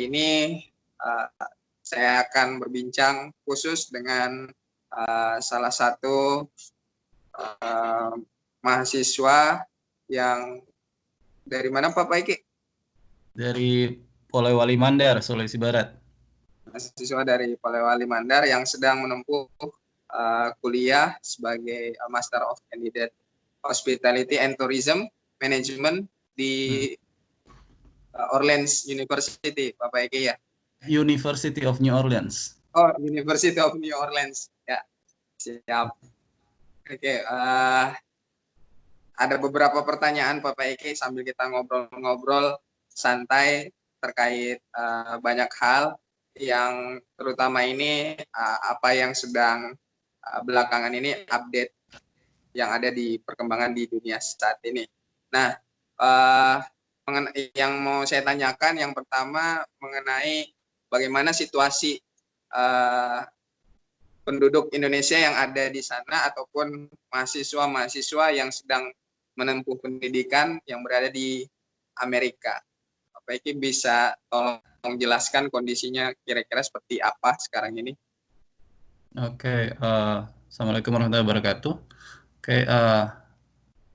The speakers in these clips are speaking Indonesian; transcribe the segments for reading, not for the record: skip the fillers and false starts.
hari ini uh, saya akan berbincang khusus dengan salah satu mahasiswa yang dari mana Pak Paiki? Dari Polewali Mandar, Sulawesi Barat. Mahasiswa dari Polewali Mandar yang sedang menempuh kuliah sebagai Master of Candidate Hospitality and Tourism Management di Orleans University, Pak Paiki ya? University of New Orleans. Oh, University of New Orleans. Ya, siap. Oke, ada beberapa pertanyaan Pak Paiki sambil kita ngobrol-ngobrol santai terkait banyak hal yang terutama ini apa yang sedang belakangan ini update yang ada di perkembangan di dunia saat ini. Nah, yang mau saya tanyakan yang pertama mengenai bagaimana situasi penduduk Indonesia yang ada di sana ataupun mahasiswa-mahasiswa yang sedang menempuh pendidikan yang berada di Amerika. Pak Eki bisa tolong jelaskan kondisinya kira-kira seperti apa sekarang ini? Oke, Assalamualaikum warahmatullahi wabarakatuh. Oke,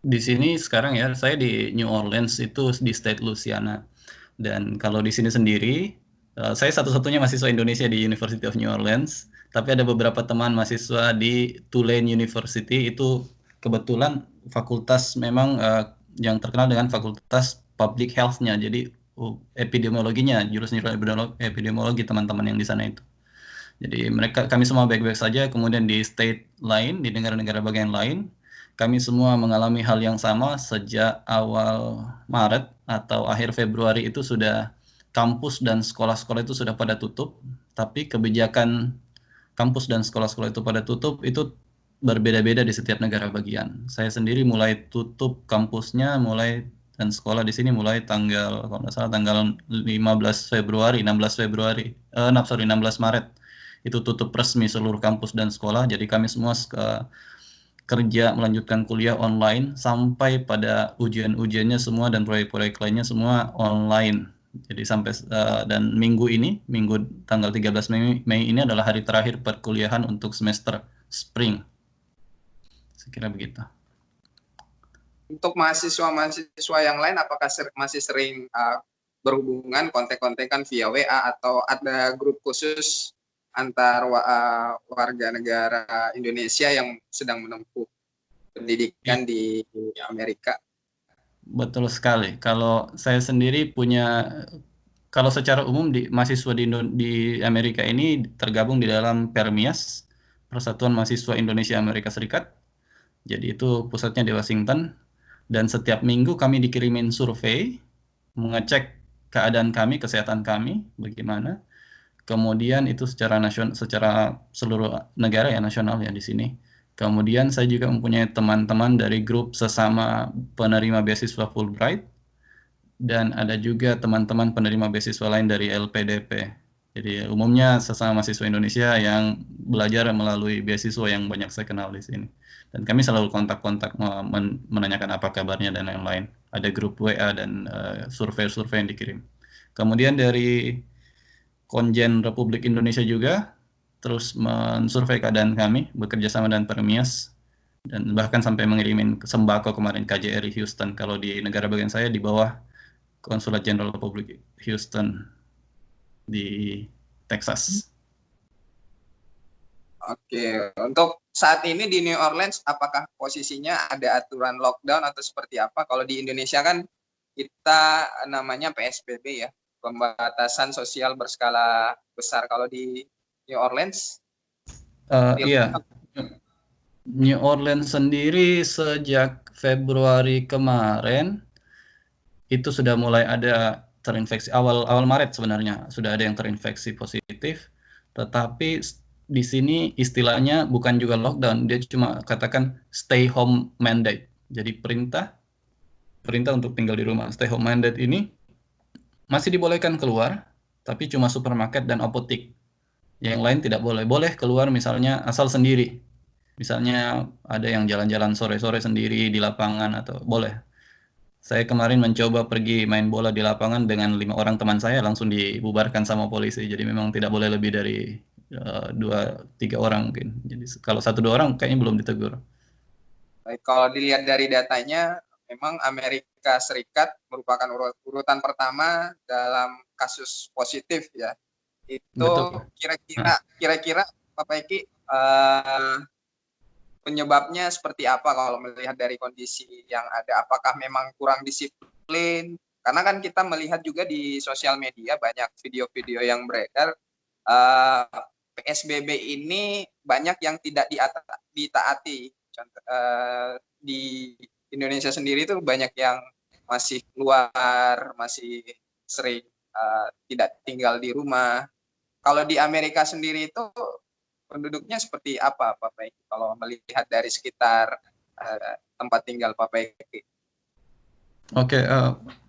di sini sekarang ya, saya di New Orleans itu di state Louisiana. Dan kalau di sini sendiri, saya satu-satunya mahasiswa Indonesia di University of New Orleans. Tapi ada beberapa teman mahasiswa di Tulane University, itu kebetulan fakultas memang yang terkenal dengan fakultas public health-nya. Jadi epidemiologinya, jurusan epidemiologi teman-teman yang di sana itu. Jadi kami semua baik-baik saja. Kemudian di state lain, di negara-negara bagian lain, kami semua mengalami hal yang sama sejak awal Maret atau akhir Februari itu sudah kampus dan sekolah-sekolah itu sudah pada tutup. Tapi kebijakan kampus dan sekolah-sekolah itu pada tutup itu berbeda-beda di setiap negara bagian. Saya sendiri mulai tutup kampusnya dan sekolah di sini mulai tanggal kalau nggak salah tanggal 16 Maret itu tutup resmi seluruh kampus dan sekolah. Jadi kami semua kerja melanjutkan kuliah online sampai pada ujian-ujiannya semua dan proyek-proyek lainnya semua online. Jadi sampai dan minggu tanggal 13 Mei ini adalah hari terakhir perkuliahan untuk semester spring. Saya kira begitu. Untuk mahasiswa yang lain, apakah masih sering berhubungan, kontek-kontekan via WA atau ada grup khusus antar warga negara Indonesia yang sedang menempuh pendidikan di Amerika? Betul sekali. Kalau saya sendiri kalau secara umum mahasiswa di Amerika ini tergabung di dalam Permias, Persatuan Mahasiswa Indonesia Amerika Serikat. Jadi itu pusatnya di Washington. Dan setiap minggu kami dikirimin survei, mengecek keadaan kami, kesehatan kami, bagaimana. Kemudian itu secara seluruh negara ya, nasional ya di sini. Kemudian saya juga mempunyai teman-teman dari grup sesama penerima beasiswa Fulbright, dan ada juga teman-teman penerima beasiswa lain dari LPDP. Jadi umumnya sesama mahasiswa Indonesia yang belajar melalui beasiswa yang banyak saya kenal di sini. Dan kami selalu kontak-kontak menanyakan apa kabarnya dan lain-lain. Ada grup WA dan survei-survei yang dikirim. Kemudian dari Konjen Republik Indonesia juga terus mensurvei keadaan kami, bekerja sama dengan Permias, dan bahkan sampai mengirimin sembako kemarin KJRI Houston. Kalau di negara bagian saya di bawah Konsulat Jenderal Republik Houston di Texas. Oke, untuk saat ini di New Orleans, apakah posisinya ada aturan lockdown atau seperti apa? Kalau di Indonesia kan kita namanya PSBB ya, pembatasan sosial berskala besar. Kalau di New Orleans? Iya, New Orleans sendiri sejak Februari kemarin itu sudah mulai ada terinfeksi, awal Maret sebenarnya sudah ada yang terinfeksi positif, tetapi di sini istilahnya bukan juga lockdown, dia cuma katakan stay home mandate. Jadi perintah untuk tinggal di rumah. Stay home mandate ini masih dibolehkan keluar, tapi cuma supermarket dan apotik. Yang lain tidak boleh. Boleh keluar misalnya asal sendiri. Misalnya ada yang jalan-jalan sore-sore sendiri di lapangan atau boleh. Saya kemarin mencoba pergi main bola di lapangan dengan 5 orang teman saya, langsung dibubarkan sama polisi. Jadi memang tidak boleh lebih dari 2-3 orang mungkin. Jadi kalau 1-2 orang kayaknya belum ditegur. Baik, kalau dilihat dari datanya, memang Amerika Serikat merupakan urutan pertama dalam kasus positif ya. Itu Betul. Nah, kira-kira Pak Eki, penyebabnya seperti apa kalau melihat dari kondisi yang ada? Apakah memang kurang disiplin? Karena kan kita melihat juga di sosial media banyak video-video yang beredar, uh, PSBB ini banyak yang tidak ditaati. Contoh, di Indonesia sendiri itu banyak yang masih keluar, masih sering tidak tinggal di rumah. Kalau di Amerika sendiri itu penduduknya seperti apa, Pak Paiki, kalau melihat dari sekitar tempat tinggal Pak Paiki? Oke,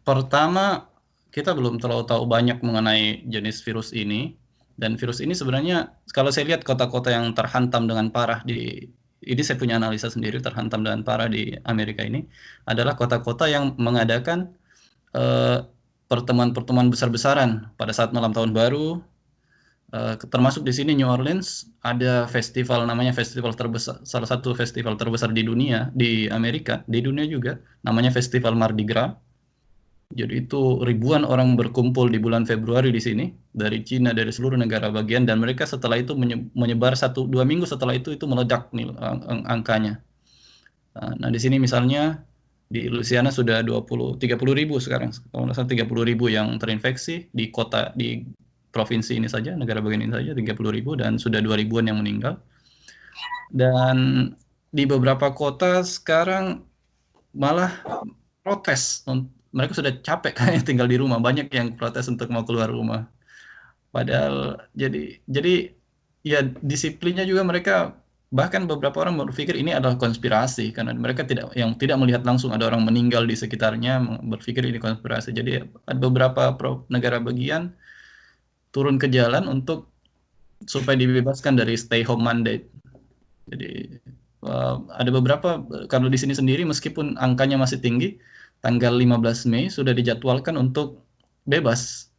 pertama kita belum terlalu tahu banyak mengenai jenis virus ini. Dan virus ini sebenarnya kalau saya lihat kota-kota yang terhantam dengan parah ini saya punya analisa sendiri, terhantam dengan parah di Amerika ini adalah kota-kota yang mengadakan pertemuan-pertemuan besar-besaran pada saat malam tahun baru. Termasuk di sini New Orleans ada festival namanya festival terbesar, salah satu festival terbesar di dunia, di Amerika, di dunia juga, namanya Festival Mardi Gras. Jadi itu ribuan orang berkumpul di bulan Februari di sini dari Cina, dari seluruh negara bagian, dan mereka setelah itu menyebar 1-2 minggu setelah itu meledak nih angkanya. Nah, di sini misalnya di Louisiana sudah 30 ribu sekarang, kalau nggak salah 30 ribu yang terinfeksi di kota, di provinsi ini saja, negara bagian ini saja 30 ribu, dan sudah 2 ribuan yang meninggal. Dan di beberapa kota sekarang malah protes, mereka sudah capek kayaknya tinggal di rumah, banyak yang protes untuk mau keluar rumah. Padahal jadi ya disiplinnya juga mereka, bahkan beberapa orang berpikir ini adalah konspirasi karena mereka tidak melihat langsung ada orang meninggal di sekitarnya, berpikir ini konspirasi. Jadi ada beberapa negara bagian turun ke jalan supaya dibebaskan dari stay home mandate. Jadi ada beberapa, kalau di sini sendiri meskipun angkanya masih tinggi, tanggal 15 Mei sudah dijadwalkan untuk bebas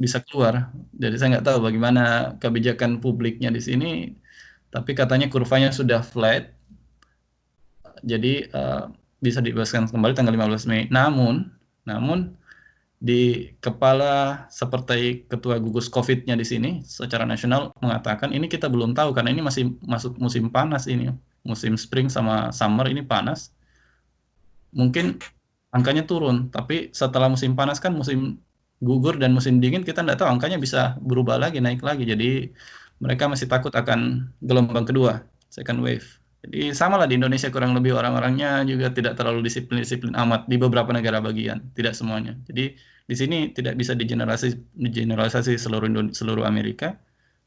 bisa keluar. Jadi saya nggak tahu bagaimana kebijakan publiknya di sini, tapi katanya kurvanya sudah flat, jadi bisa dibebaskan kembali tanggal 15 Mei. Namun di kepala seperti ketua gugus COVID-nya di sini secara nasional mengatakan ini kita belum tahu karena ini masih masuk musim panas ini, musim spring sama summer ini panas. Mungkin angkanya turun, tapi setelah musim panas kan musim gugur dan musim dingin kita nggak tahu angkanya bisa berubah lagi, naik lagi. Jadi mereka masih takut akan gelombang kedua, second wave. Jadi sama lah di Indonesia kurang lebih orang-orangnya juga tidak terlalu disiplin amat di beberapa negara bagian, tidak semuanya. Jadi di sini tidak bisa digeneralisasi seluruh Amerika,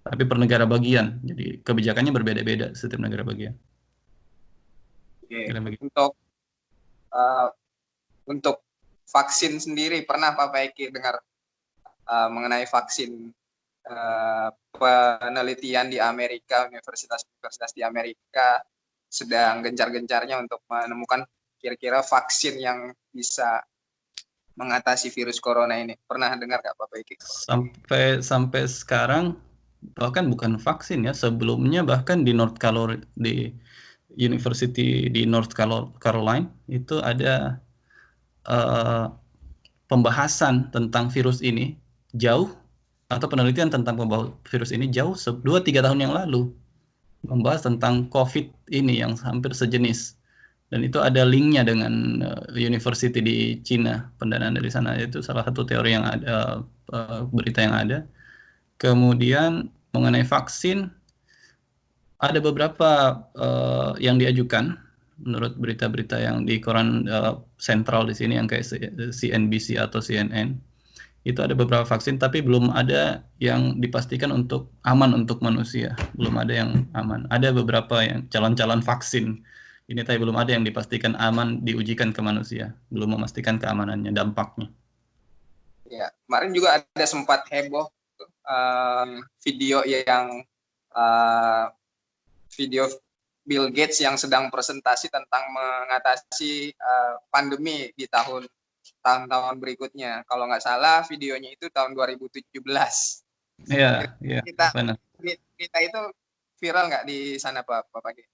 tapi per negara bagian. Jadi kebijakannya berbeda-beda setiap negara bagian. Oke. Uh, untuk vaksin sendiri, pernah Pak Paiki dengar mengenai vaksin, penelitian di Amerika, universitas-universitas di Amerika sedang gencar-gencarnya untuk menemukan kira-kira vaksin yang bisa mengatasi virus corona ini. Pernah dengar nggak Pak Paiki? Sampai sekarang bahkan bukan vaksin ya, sebelumnya bahkan di University di North Carolina itu ada pembahasan tentang virus ini jauh, atau penelitian tentang virus ini jauh 2-3 tahun yang lalu, membahas tentang COVID ini yang hampir sejenis. Dan itu ada linknya dengan university di Cina, pendanaan dari sana. Itu salah satu teori yang ada, berita yang ada. Kemudian mengenai vaksin, ada beberapa yang diajukan menurut berita-berita yang di koran sentral di sini yang kayak CNBC atau CNN. Itu ada beberapa vaksin, tapi belum ada yang dipastikan aman untuk manusia. Belum ada yang aman. Ada beberapa yang calon-calon vaksin ini, tapi belum ada yang dipastikan aman diujikan ke manusia. Belum memastikan keamanannya, dampaknya. Ya, kemarin juga ada sempat heboh video yang video Bill Gates yang sedang presentasi tentang mengatasi pandemi di tahun-tahun berikutnya. Kalau nggak salah videonya itu tahun 2017. Iya, iya, Kita benar. kita itu viral nggak di sana Pak Pagi?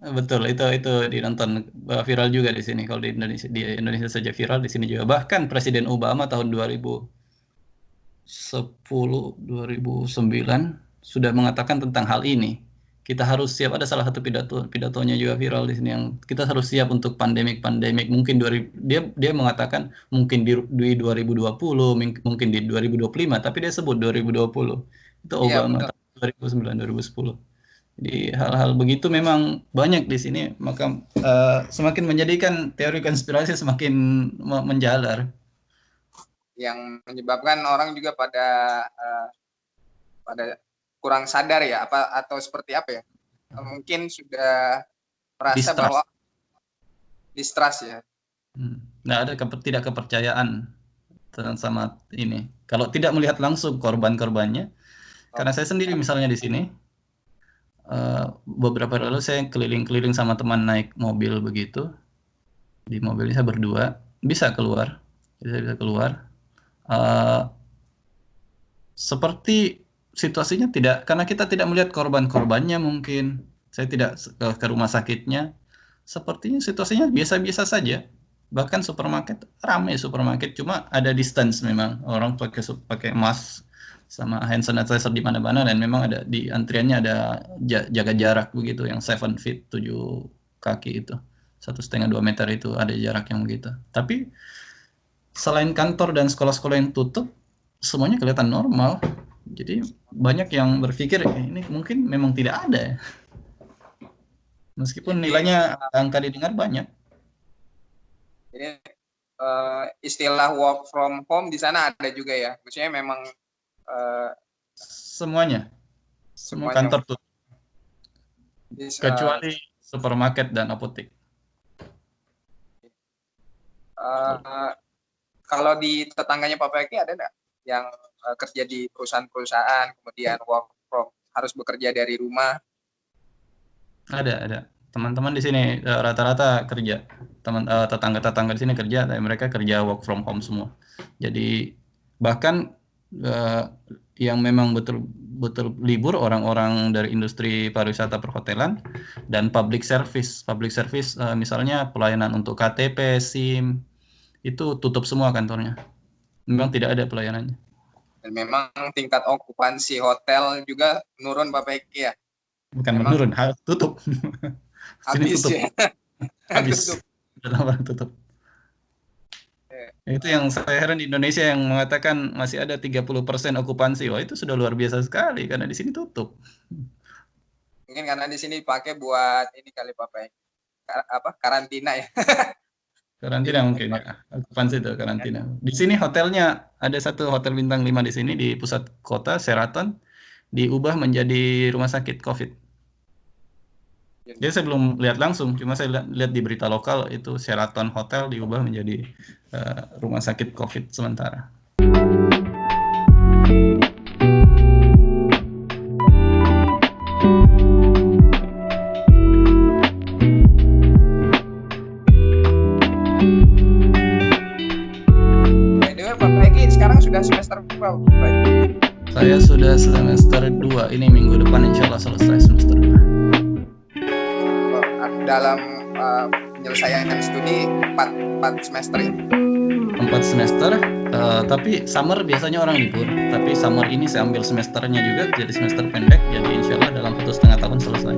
Betul, itu dinonton viral juga di sini. Kalau di Indonesia saja viral, di sini juga. Bahkan Presiden Obama tahun 2010, 2009 sudah mengatakan tentang hal ini. Kita harus siap. Ada salah satu pidatonya juga viral di sini yang kita harus siap untuk pandemik. Mungkin dia mengatakan mungkin di 2020, mungkin di 2025, tapi dia sebut 2020. Itu Iya, Obama betul. tahun 2009, 2010. Jadi hal-hal begitu memang banyak di sini, maka semakin menjadikan teori konspirasi semakin menjalar. Yang menyebabkan orang juga pada kurang sadar ya, atau seperti apa ya? Mungkin sudah merasa Distrust. bahwa distrust ya. Nggak ada tidak kepercayaan sama ini. Kalau tidak melihat langsung korban-korbannya, karena saya sendiri misalnya di sini, beberapa hari lalu saya keliling-keliling sama teman naik mobil begitu. Di mobil saya berdua, bisa keluar. Seperti situasinya tidak, karena kita tidak melihat korban-korbannya mungkin. Saya tidak ke rumah sakitnya. Sepertinya situasinya biasa-biasa saja. Bahkan supermarket, ramai supermarket, cuma ada distance memang. Orang pakai mask sama hand sanitizer di mana-mana, dan memang ada di antriannya ada jaga jarak begitu, yang 7 feet, 7 kaki itu. 1,5-2 meter itu ada jarak yang begitu. Tapi selain kantor dan sekolah-sekolah yang tutup, semuanya kelihatan normal. Jadi banyak yang berpikir ini mungkin memang tidak ada. Meskipun nilainya angka didengar banyak. Jadi istilah work from home di sana ada juga ya. Maksudnya memang semuanya. Semua kantor tutup. Kecuali supermarket dan apotek. Kalau di tetangganya Pak Peki ada nggak yang kerja di perusahaan-perusahaan, kemudian harus bekerja dari rumah? Ada. Teman-teman di sini rata-rata kerja. Tetangga-tetangga di sini kerja, dan mereka kerja work from home semua. Jadi bahkan yang memang betul-betul libur, orang-orang dari industri pariwisata perhotelan dan public service misalnya pelayanan untuk KTP, SIM, itu tutup semua kantornya. Memang tidak ada pelayanannya. Dan memang tingkat okupansi hotel juga menurun Pak Peki ya? Bukan menurun, tutup. Habis tutup. Ya? Habis. Tutup. Itu yang saya heran di Indonesia yang mengatakan masih ada 30% okupansi. Wah, itu sudah luar biasa sekali karena di sini tutup. Mungkin karena di sini dipakai buat ini kali Pak Peki. Karantina ya. Karantina mungkin ya. Okupansi itu karantina. Di sini hotelnya ada satu hotel bintang 5 di sini di pusat kota, Sheraton, diubah menjadi rumah sakit COVID. Jadi saya belum lihat langsung, cuma saya lihat di berita lokal itu Sheraton Hotel diubah menjadi rumah sakit COVID sementara. By the way, Pak Peki sekarang sudah semester berapa? Saya sudah semester 2, ini minggu depan insya Allah selesai semester 2. Dalam penyelesaian studi 4 semester ya? 4 semester, tapi summer biasanya orang libur. Tapi summer ini saya ambil semesternya juga, jadi semester pendek, jadi insya Allah dalam 1,5 tahun selesai.